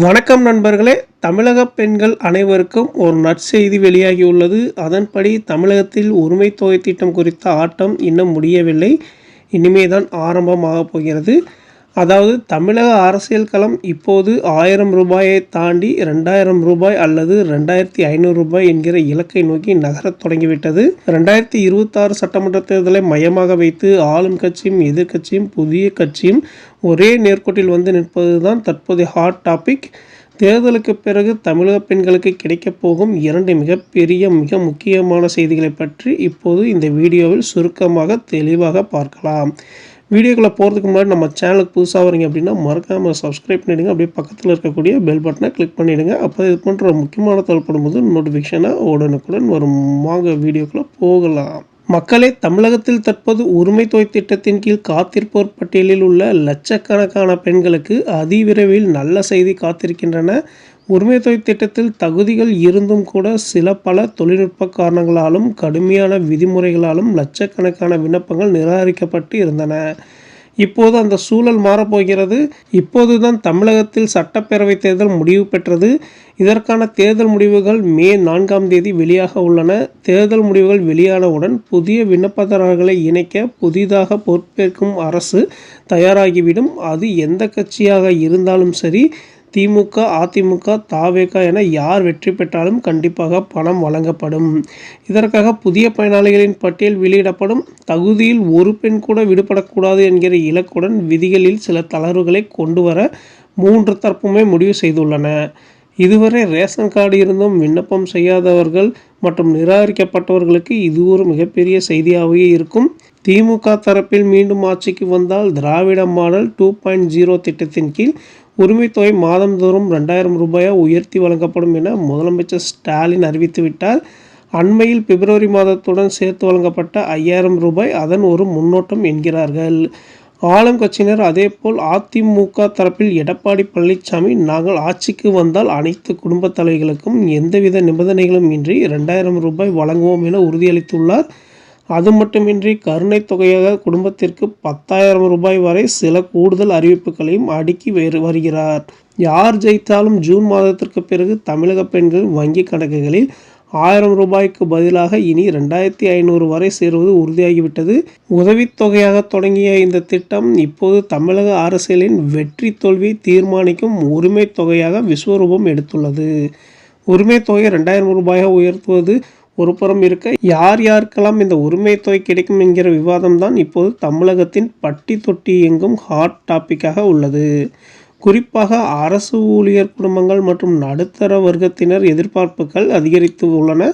வணக்கம் நண்பர்களே. தமிழக பெண்கள் அனைவருக்கும் ஒரு நற்செய்தி வெளியாகியுள்ளது. அதன்படி தமிழகத்தில் உரிமை தொகை திட்டம் குறித்த ஆட்டம் இன்னும் முடியவில்லை. இனிமே தான் ஆரம்பமாக போகிறது. அதாவது தமிழக அரசியல் களம் இப்போது 1000 ரூபாயை தாண்டி 2000 ரூபாய் அல்லது 2500 ரூபாய் என்கிற இலக்கை நோக்கி நகரத் தொடங்கிவிட்டது. 2026 சட்டமன்ற தேர்தலை மையமாக வைத்து ஆளும் கட்சியும் எதிர்க்கட்சியும் புதிய கட்சியும் ஒரே நேர்கோட்டில் வந்து நிற்பது தான் தற்போதைய ஹாட் டாபிக். தேர்தலுக்கு பிறகு தமிழக பெண்களுக்கு கிடைக்கப் போகும் 2 மிக முக்கியமான செய்திகளை பற்றி இப்போது இந்த வீடியோவில் சுருக்கமாக தெளிவாக பார்க்கலாம். வீடியோக்குள்ளே போகிறதுக்கு முன்னாடி நம்ம சேனலுக்கு புதுசாக வரீங்க அப்படின்னா மறக்காமல் சப்ஸ்கிரைப் பண்ணிவிடுங்க. அப்படியே பக்கத்தில் இருக்கக்கூடிய பெல் பட்டனை கிளிக் பண்ணிவிடுங்க. அப்போ இது போன்ற முக்கியமான தகவல்படும் போது நோட்டிஃபிகேஷனாக உடனுக்குடன் வரும். வாங்க வீடியோக்குள்ளே போகலாம். மக்களே, தமிழகத்தில் தற்போது உரிமை தொகை திட்டத்தின் கீழ் காத்திருப்போர் பட்டியலில் உள்ள லட்சக்கணக்கான பெண்களுக்கு அதிவிரைவில் நல்ல செய்தி காத்திருக்கின்றன. உரிமை தொகை திட்டத்தில் தகுதிகள் இருந்தும் கூட பல தொழில்நுட்ப காரணங்களாலும் கடுமையான விதிமுறைகளாலும் லட்சக்கணக்கான விண்ணப்பங்கள் நிராகரிக்கப்பட்டு இருந்தன. இப்போது அந்த சூழல் மாறப்போகிறது. இப்போதுதான் தமிழகத்தில் சட்டப்பேரவை தேர்தல் முடிவு பெற்றது. இதற்கான தேர்தல் முடிவுகள் மே 4ஆம் தேதி வெளியாக உள்ளன. தேர்தல் முடிவுகள் வெளியானவுடன் புதிய விண்ணப்பதாரர்களை இணைக்க புதிதாக பொறுப்பேற்கும் அரசு தயாராகிவிடும். அது எந்த கட்சியாக இருந்தாலும் சரி, திமுக, அதிமுக, தவேக என யார் வெற்றி பெற்றாலும் கண்டிப்பாக பணம் வழங்கப்படும். இதற்காக புதிய பயனாளிகளின் பட்டியல் வெளியிடப்படும். தகுதியில் ஒரு பெண் கூட விடுபடக்கூடாது என்கிற இலக்குடன் விதிகளில் சில தளர்வுகளை கொண்டு வர 3 தரப்புமே முடிவு செய்துள்ளன. இதுவரை ரேஷன் கார்டு இருந்தும் விண்ணப்பம் செய்யாதவர்கள் மற்றும் நிராகரிக்கப்பட்டவர்களுக்கு இது ஒரு மிகப்பெரிய செய்தியாகவே இருக்கும். திமுக தரப்பில் மீண்டும் ஆட்சிக்கு வந்தால் திராவிட மாடல் 2.0 திட்டத்தின் கீழ் உரிமை தொகை மாதந்தோறும் 2000 ரூபாயாக உயர்த்தி வழங்கப்படும் என முதலமைச்சர் ஸ்டாலின் அறிவித்துவிட்டார். அண்மையில் பிப்ரவரி மாதத்துடன் சேர்த்து வழங்கப்பட்ட 5000 ரூபாய் அதன் ஒரு முன்னோட்டம் என்கிறார்கள் ஆளும் கட்சியினர். அதேபோல் அதிமுக தரப்பில் எடப்பாடி பழனிசாமி, நாங்கள் ஆட்சிக்கு வந்தால் அனைத்து குடும்ப தலைவர்களுக்கும் எந்தவித நிபந்தனைகளும் இன்றி 2000 ரூபாய் வழங்குவோம் என உறுதியளித்துள்ளார். அது மட்டுமின்றி கருணை தொகையாக குடும்பத்திற்கு 10,000 ரூபாய் வரை சில கூடுதல் அறிவிப்புகளையும் அடுக்கி வருகிறார். யார் ஜெயித்தாலும் ஜூன் மாதத்திற்கு பிறகு தமிழக பெண்கள் வங்கி கணக்குகளில் 1000 ரூபாய்க்கு பதிலாக இனி 2500 வரை சேருவது உறுதியாகிவிட்டது. உதவித்தொகையாக தொடங்கிய இந்த திட்டம் இப்போது தமிழக அரசியலின் வெற்றி தோல்வியை தீர்மானிக்கும் உரிமை தொகையாக விஸ்வரூபம் எடுத்துள்ளது. உரிமை தொகை 2000 ரூபாயாக உயர்த்துவது ஒரு புறம் இருக்க, யாருக்கெல்லாம் இந்த உரிமை தொகை கிடைக்கும் என்கிற விவாதம் தான் இப்போது தமிழகத்தின் பட்டி தொட்டி எங்கும் ஹாட் டாபிக்காக உள்ளது. குறிப்பாக அரசு ஊழியர் குடும்பங்கள் மற்றும் நடுத்தர வர்க்கத்தினர் எதிர்பார்ப்புகள் அதிகரித்து உள்ளன.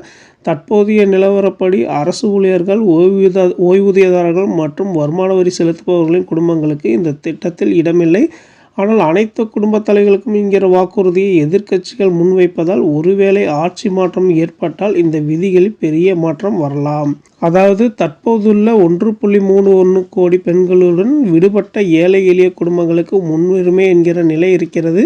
தற்போதைய நிலவரப்படி அரசு ஊழியர்கள், ஓய்வூதியதாரர்கள் மற்றும் வருமான வரி செலுத்துபவர்களின் குடும்பங்களுக்கு இந்த திட்டத்தில் இடமில்லை. ஆனால் அனைத்து குடும்ப தலைவர்களுக்கும் என்கிற வாக்குறுதியை எதிர்க்கட்சிகள் முன்வைப்பதால் ஒருவேளை ஆட்சி மாற்றம் ஏற்பட்டால் இந்த விதிகளில் பெரிய மாற்றம் வரலாம். அதாவது தற்போதுள்ள 1.31 கோடி பெண்களுடன் விடுபட்ட ஏழை எளிய குடும்பங்களுக்கு முன்னுரிமை என்கிற நிலை இருக்கிறது.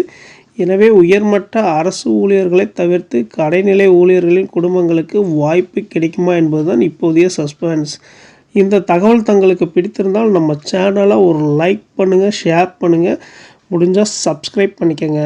எனவே உயர்மட்ட அரசு ஊழியர்களை தவிர்த்து கடைநிலை ஊழியர்களின் குடும்பங்களுக்கு வாய்ப்பு கிடைக்குமா என்பதுதான் இப்போதைய சஸ்பென்ஸ். இந்த தகவல் தங்களுக்கு பிடித்திருந்தால் நம்ம சேனலை ஒரு லைக் பண்ணுங்கள், ஷேர் பண்ணுங்கள், முடிஞ்சால் சப்ஸ்கிரைப் பண்ணிக்கங்க.